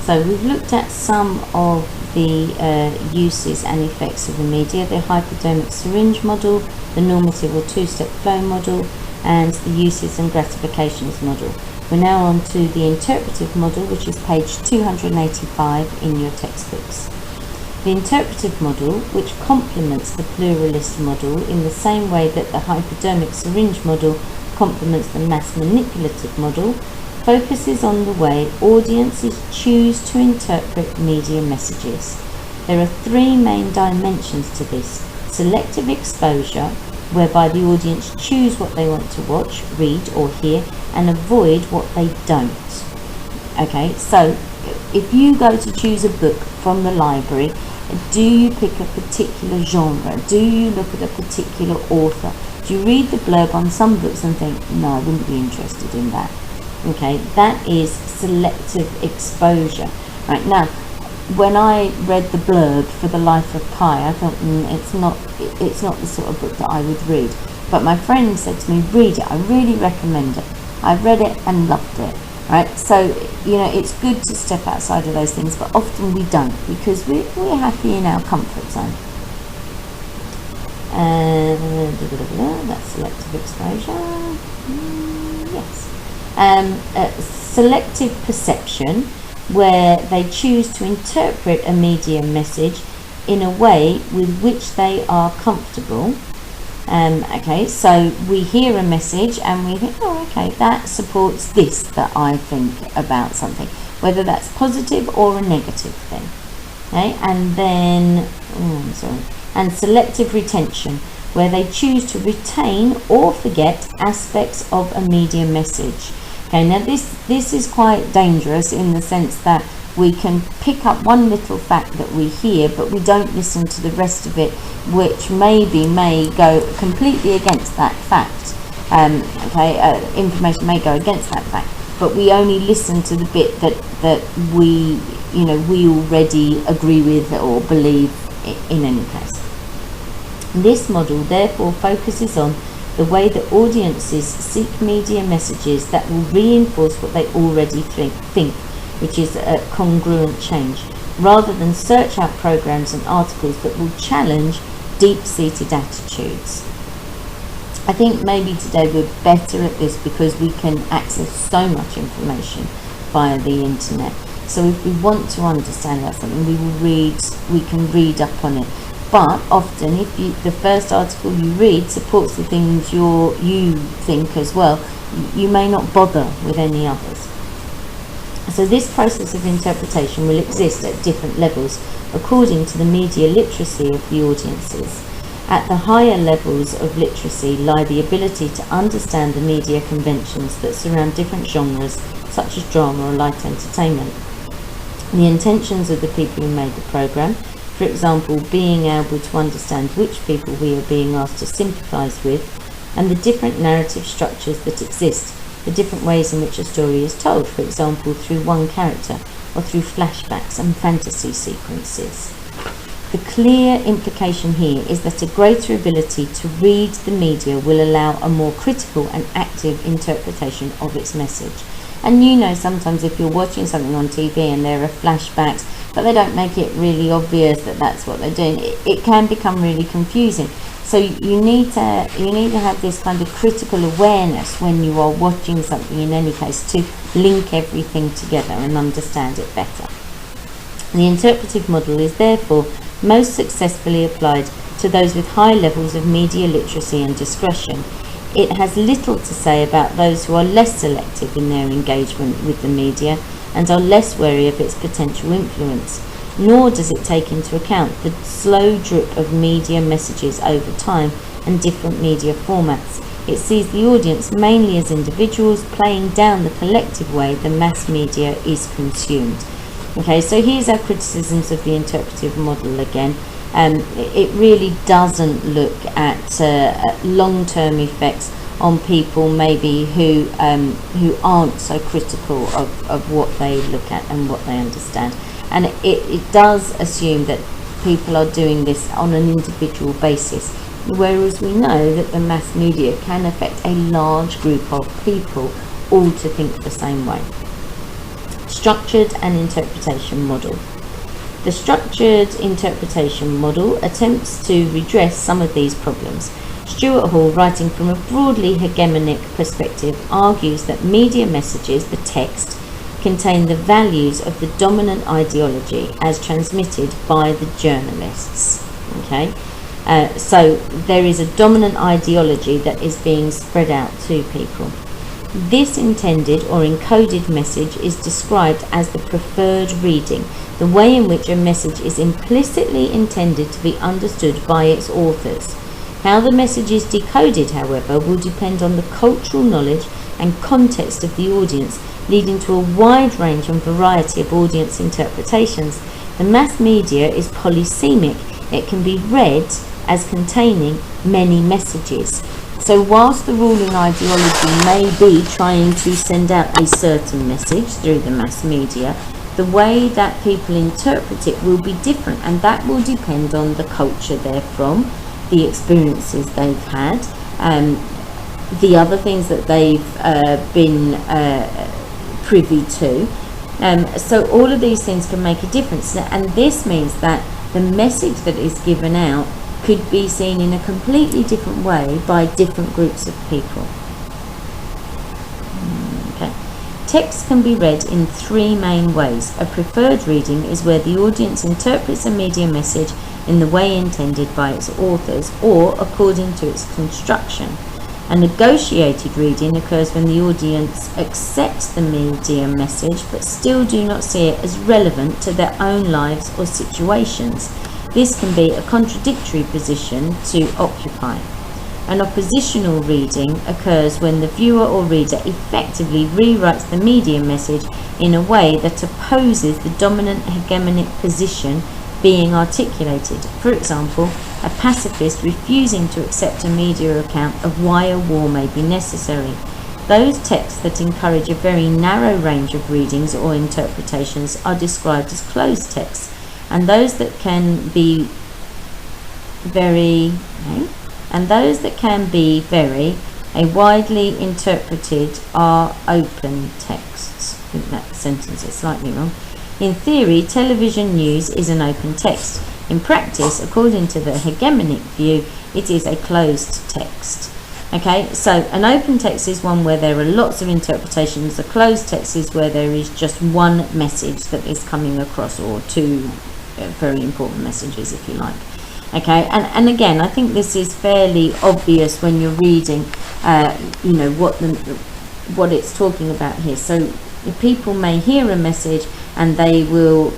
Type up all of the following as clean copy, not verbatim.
So we've looked at some of the uses and effects of the media, the hypodermic syringe model, the normative or two-step flow model, and the uses and gratifications model. We're now on to the interpretive model, which is page 285 in your textbooks. The interpretive model, which complements the pluralist model in the same way that the hypodermic syringe model complements the mass manipulative model, focuses on the way audiences choose to interpret media messages. There are three main dimensions to this: selective exposure, whereby the audience choose what they want to watch, read or hear, and avoid what they don't. Okay, so if you go to choose a book from the library, do you pick a particular genre? Do you look at a particular author? Do you read the blurb on some books and think, no, I wouldn't be interested in that? Okay, that is selective exposure. Right, now, when I read the blurb for The Life of Pi, I thought, it's not the sort of book that I would read. But my friend said to me, read it, I really recommend it. I read it and loved it. Right, so, it's good to step outside of those things, but often we don't, because we're happy in our comfort zone. That's selective exposure. Yes. Selective perception, where they choose to interpret a media message in a way with which they are comfortable. Okay, so we hear a message and we think, oh, okay, that supports this that I think about something, whether that's positive or a negative thing. Okay, and then, and selective retention, where they choose to retain or forget aspects of a media message. Okay, now this is quite dangerous in the sense that we can pick up one little fact that we hear, but we don't listen to the rest of it, which may go completely against that fact. Information may go against that fact, but we only listen to the bit that we already agree with or believe in any case. This model therefore focuses on the way that audiences seek media messages that will reinforce what they already think, which is a congruent change, rather than search out programs and articles that will challenge deep-seated attitudes. I think maybe today we're better at this because we can access so much information via the internet. So if we want to understand about something, we can read up on it. But often, if the first article you read supports the things you think as well, you may not bother with any others. So this process of interpretation will exist at different levels according to the media literacy of the audiences. At the higher levels of literacy lie the ability to understand the media conventions that surround different genres, such as drama or light entertainment. The intentions of the people who made the programme, for example, being able to understand which people we are being asked to sympathise with, and the different narrative structures that exist, the different ways in which a story is told, for example, through one character or through flashbacks and fantasy sequences. The clear implication here is that a greater ability to read the media will allow a more critical and active interpretation of its message. And sometimes if you're watching something on TV and there are flashbacks, but they don't make it really obvious that that's what they're doing, it can become really confusing. So you need to have this kind of critical awareness when you are watching something, in any case, to link everything together and understand it better. The interpretive model is therefore most successfully applied to those with high levels of media literacy and discretion. It has little to say about those who are less selective in their engagement with the media and are less wary of its potential influence, nor does it take into account the slow drip of media messages over time and different media formats. It sees the audience mainly as individuals playing down the collective way the mass media is consumed. Okay, so here's our criticisms of the interpretive model again. It really doesn't look at long-term effects on people maybe who aren't so critical of what they look at and what they understand. And it does assume that people are doing this on an individual basis, whereas we know that the mass media can affect a large group of people all to think the same way. structured and interpretation model. The structured interpretation model attempts to redress some of these problems. Stuart Hall, writing from a broadly hegemonic perspective, argues that media messages, the text, contain the values of the dominant ideology as transmitted by the journalists. Okay, so there is a dominant ideology that is being spread out to people. This intended or encoded message is described as the preferred reading, the way in which a message is implicitly intended to be understood by its authors. How the message is decoded, however, will depend on the cultural knowledge and context of the audience, leading to a wide range and variety of audience interpretations. The mass media is polysemic. It can be read as containing many messages. So whilst the ruling ideology may be trying to send out a certain message through the mass media, the way that people interpret it will be different, and that will depend on the culture they're from, the experiences they've had, the other things that they've been privy to. So all of these things can make a difference, and this means that the message that is given out could be seen in a completely different way by different groups of people. Okay. Text can be read in three main ways. A preferred reading is where the audience interprets a media message in the way intended by its authors or according to its construction. A negotiated reading occurs when the audience accepts the media message but still do not see it as relevant to their own lives or situations. This can be a contradictory position to occupy. An oppositional reading occurs when the viewer or reader effectively rewrites the media message in a way that opposes the dominant hegemonic position being articulated. For example, a pacifist refusing to accept a media account of why a war may be necessary. Those texts that encourage a very narrow range of readings or interpretations are described as closed texts, and those that can be very widely interpreted are open texts. I think that sentence is slightly wrong. In theory, television news is an open text. In practice, according to the hegemonic view, it is a closed text. Okay, so an open text is one where there are lots of interpretations. A closed text is where there is just one message that is coming across, or two very important messages, if you like. Okay, and again, I think this is fairly obvious when you're reading, what it's talking about here. So people may hear a message and they will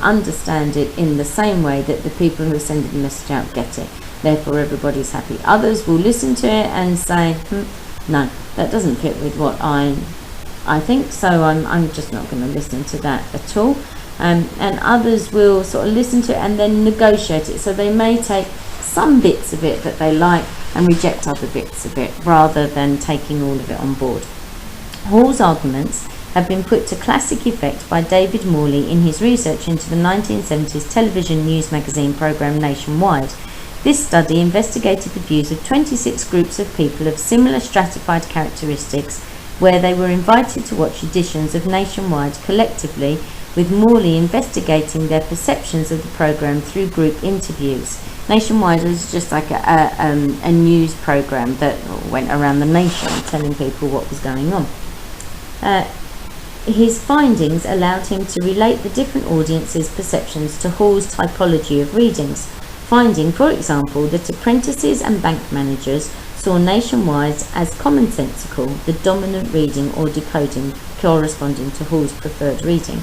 understand it in the same way that the people who are sending the message out get it. Therefore, everybody's happy. Others will listen to it and say, no, that doesn't fit with what I think, so I'm just not going to listen to that at all. And others will sort of listen to it and then negotiate it. So they may take some bits of it that they like and reject other bits of it, rather than taking all of it on board. Hall's arguments have been put to classic effect by David Morley in his research into the 1970s television news magazine programme Nationwide. This study investigated the views of 26 groups of people of similar stratified characteristics, where they were invited to watch editions of Nationwide collectively, with Morley investigating their perceptions of the programme through group interviews. Nationwide was just like a news programme that went around the nation telling people what was going on. His findings allowed him to relate the different audiences' perceptions to Hall's typology of readings, finding, for example, that apprentices and bank managers saw Nationwide as commonsensical, the dominant reading or decoding corresponding to Hall's preferred reading.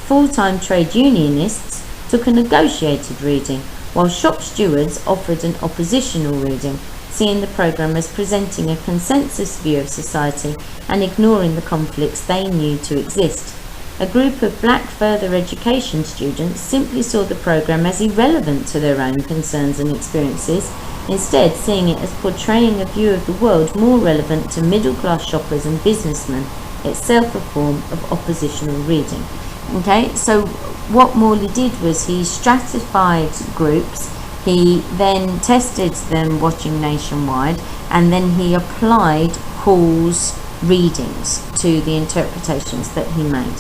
Full-time trade unionists took a negotiated reading, while shop stewards offered an oppositional reading, seeing the programme as presenting a consensus view of society and ignoring the conflicts they knew to exist. A group of black further education students simply saw the programme as irrelevant to their own concerns and experiences, instead seeing it as portraying a view of the world more relevant to middle-class shoppers and businessmen, itself a form of oppositional reading. Okay, so what Morley did was he stratified groups. He then tested them watching Nationwide, and then he applied Hall's readings to the interpretations that he made.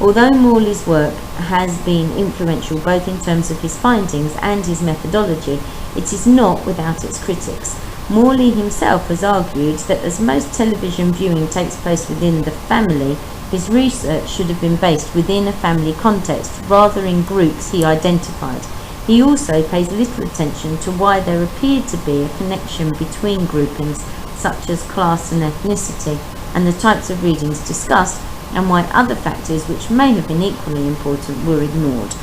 Although Morley's work has been influential both in terms of his findings and his methodology, it is not without its critics. Morley himself has argued that as most television viewing takes place within the family, his research should have been based within a family context rather in groups he identified. He also pays little attention to why there appeared to be a connection between groupings such as class and ethnicity and the types of readings discussed, and why other factors which may have been equally important were ignored.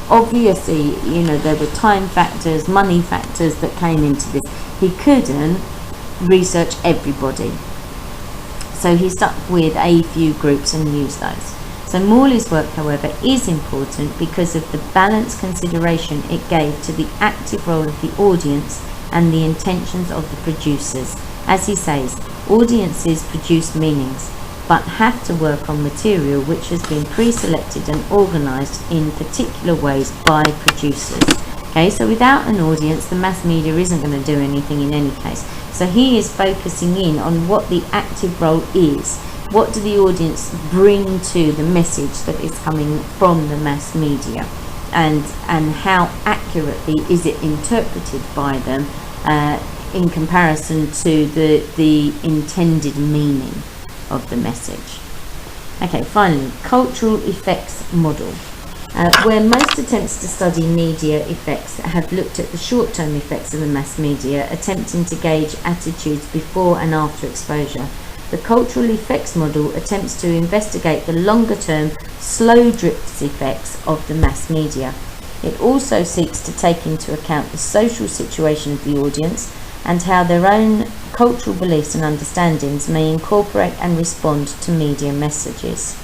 Obviously, there were time factors, money factors that came into this. He couldn't research everybody, so he stuck with a few groups and used those. So Morley's work, however, is important because of the balanced consideration it gave to the active role of the audience and the intentions of the producers. As he says, audiences produce meanings, but have to work on material which has been pre-selected and organised in particular ways by producers. Okay, so without an audience, the mass media isn't going to do anything in any case. So he is focusing in on what the active role is. What do the audience bring to the message that is coming from the mass media, and how accurately is it interpreted by them in comparison to the intended meaning of the message. Okay, finally, cultural effects model. Where most attempts to study media effects have looked at the short-term effects of the mass media, attempting to gauge attitudes before and after exposure, the cultural effects model attempts to investigate the longer-term, slow drift effects of the mass media. It also seeks to take into account the social situation of the audience and how their own cultural beliefs and understandings may incorporate and respond to media messages.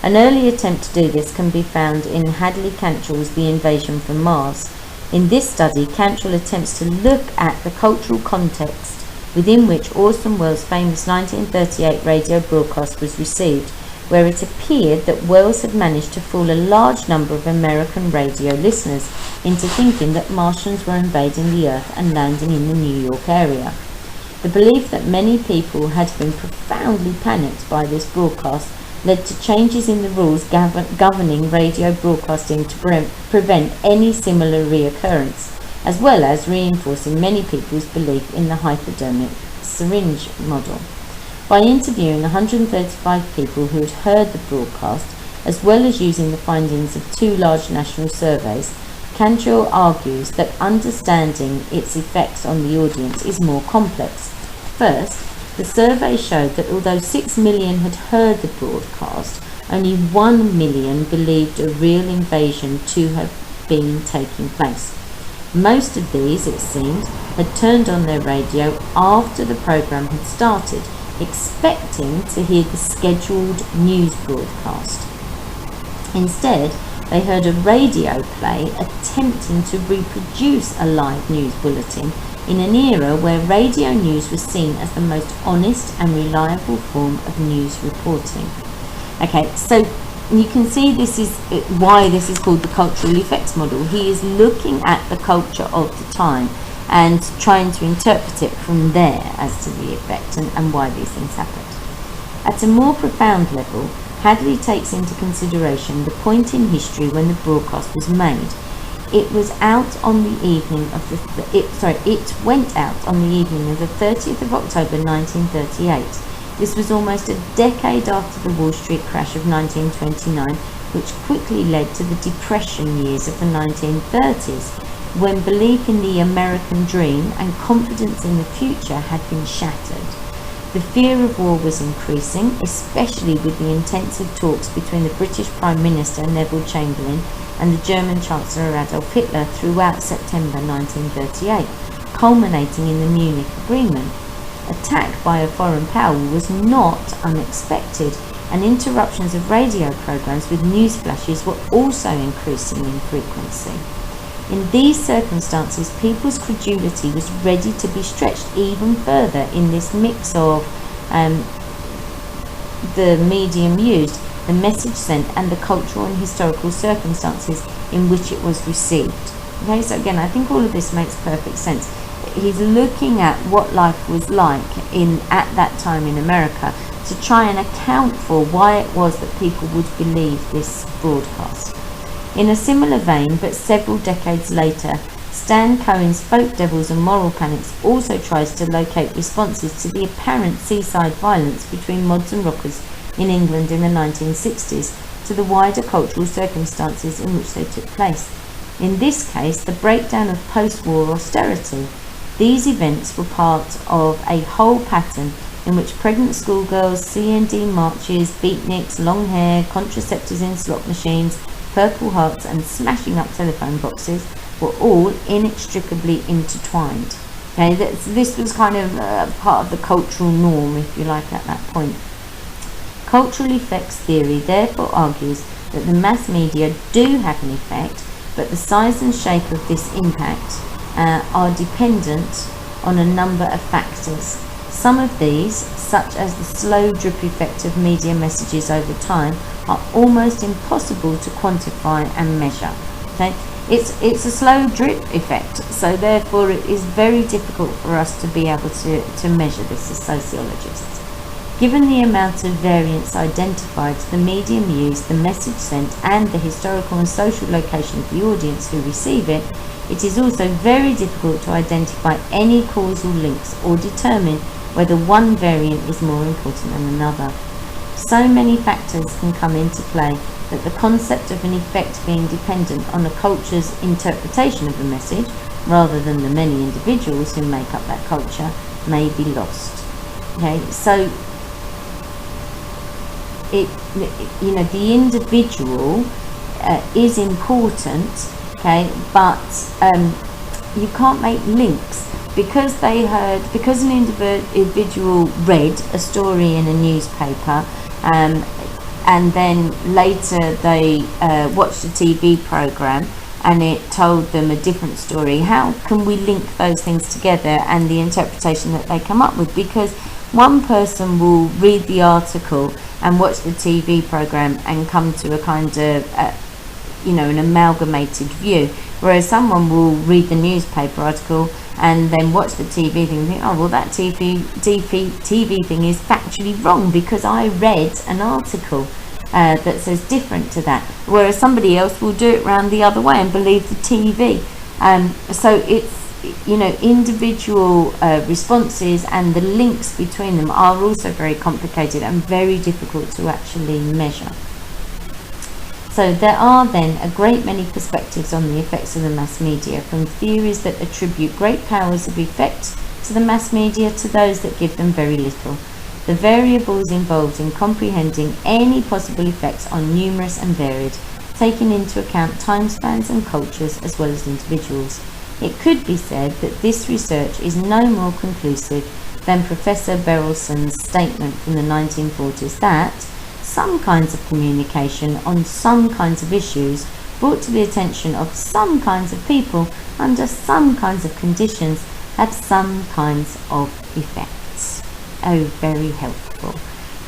An early attempt to do this can be found in Hadley Cantrell's The Invasion from Mars. In this study, Cantrell attempts to look at the cultural context within which Orson Welles' famous 1938 radio broadcast was received, where it appeared that Welles had managed to fool a large number of American radio listeners into thinking that Martians were invading the Earth and landing in the New York area. The belief that many people had been profoundly panicked by this broadcast led to changes in the rules governing radio broadcasting to prevent any similar reoccurrence, as well as reinforcing many people's belief in the hypodermic syringe model. By interviewing 135 people who had heard the broadcast, as well as using the findings of 2 large national surveys, Cantrell argues that understanding its effects on the audience is more complex. First, the survey showed that although 6 million had heard the broadcast, only 1 million believed a real invasion to have been taking place. Most of these, it seemed, had turned on their radio after the programme had started, expecting to hear the scheduled news broadcast. Instead, they heard a radio play attempting to reproduce a live news bulletin in an era where radio news was seen as the most honest and reliable form of news reporting. Okay, so you can see this is why this is called the cultural effects model. He is looking at the culture of the time and trying to interpret it from there as to the effect and why these things happened. At a more profound level, Hadley takes into consideration the point in history when the broadcast was made. It was out on the evening of it went out on the evening of the 30th of October 1938. This was almost a decade after the Wall Street crash of 1929, which quickly led to the Depression years of the 1930s, when belief in the American dream and confidence in the future had been shattered. The fear of war was increasing, especially with the intensive talks between the British Prime Minister Neville Chamberlain and the German Chancellor Adolf Hitler throughout September 1938, culminating in the Munich Agreement. Attack by a foreign power was not unexpected, and interruptions of radio programs with news flashes were also increasing in frequency. In these circumstances, people's credulity was ready to be stretched even further in this mix of the medium used, the message sent, and the cultural and historical circumstances in which it was received. Okay, so again, I think all of this makes perfect sense. He's looking at what life was like at that time in America, to try and account for why it was that people would believe this broadcast. In a similar vein, but several decades later, Stan Cohen's Folk Devils and Moral Panics also tries to locate responses to the apparent seaside violence between mods and rockers in England in the 1960s to the wider cultural circumstances in which they took place. In this case, the breakdown of post-war austerity. These events were part of a whole pattern in which pregnant schoolgirls, CND marches, beatniks, long hair, contraceptives in slot machines, Purple Hearts and smashing up telephone boxes were all inextricably intertwined. Okay, this was kind of part of the cultural norm, if you like, at that point. Cultural effects theory therefore argues that the mass media do have an effect, but the size and shape of this impact are dependent on a number of factors. Some of these, such as the slow drip effect of media messages over time, are almost impossible to quantify and measure. Okay? It's a slow drip effect, so therefore it is very difficult for us to be able to measure this as sociologists. Given the amount of variance identified, the medium used, the message sent, and the historical and social location of the audience who receive it, it is also very difficult to identify any causal links or determine whether one variant is more important than another. So many factors can come into play that the concept of an effect being dependent on a culture's interpretation of the message, rather than the many individuals who make up that culture, may be lost. Okay, so the individual is important, okay, but you can't make links because an individual read a story in a newspaper, and then later they watched a TV program and it told them a different story. How can we link those things together and the interpretation that they come up with? Because one person will read the article and watch the TV program and come to a kind of an amalgamated view, whereas someone will read the newspaper article and then watch the TV thing and think, oh well, that TV thing is factually wrong because I read an article that says different to that, whereas somebody else will do it round the other way and believe the TV. So it's individual responses and the links between them are also very complicated and very difficult to actually measure. So there are then a great many perspectives on the effects of the mass media, from theories that attribute great powers of effect to the mass media to those that give them very little. The variables involved in comprehending any possible effects are numerous and varied, taking into account time spans and cultures as well as individuals. It could be said that this research is no more conclusive than Professor Berelson's statement from the 1940s that some kinds of communication on some kinds of issues brought to the attention of some kinds of people under some kinds of conditions have some kinds of effects. Oh, very helpful,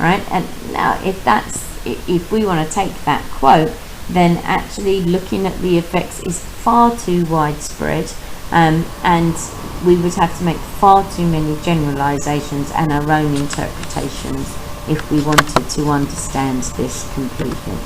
right? And now if we want to take that quote, then actually looking at the effects is far too widespread, and we would have to make far too many generalizations and our own interpretations if we wanted to understand this completely.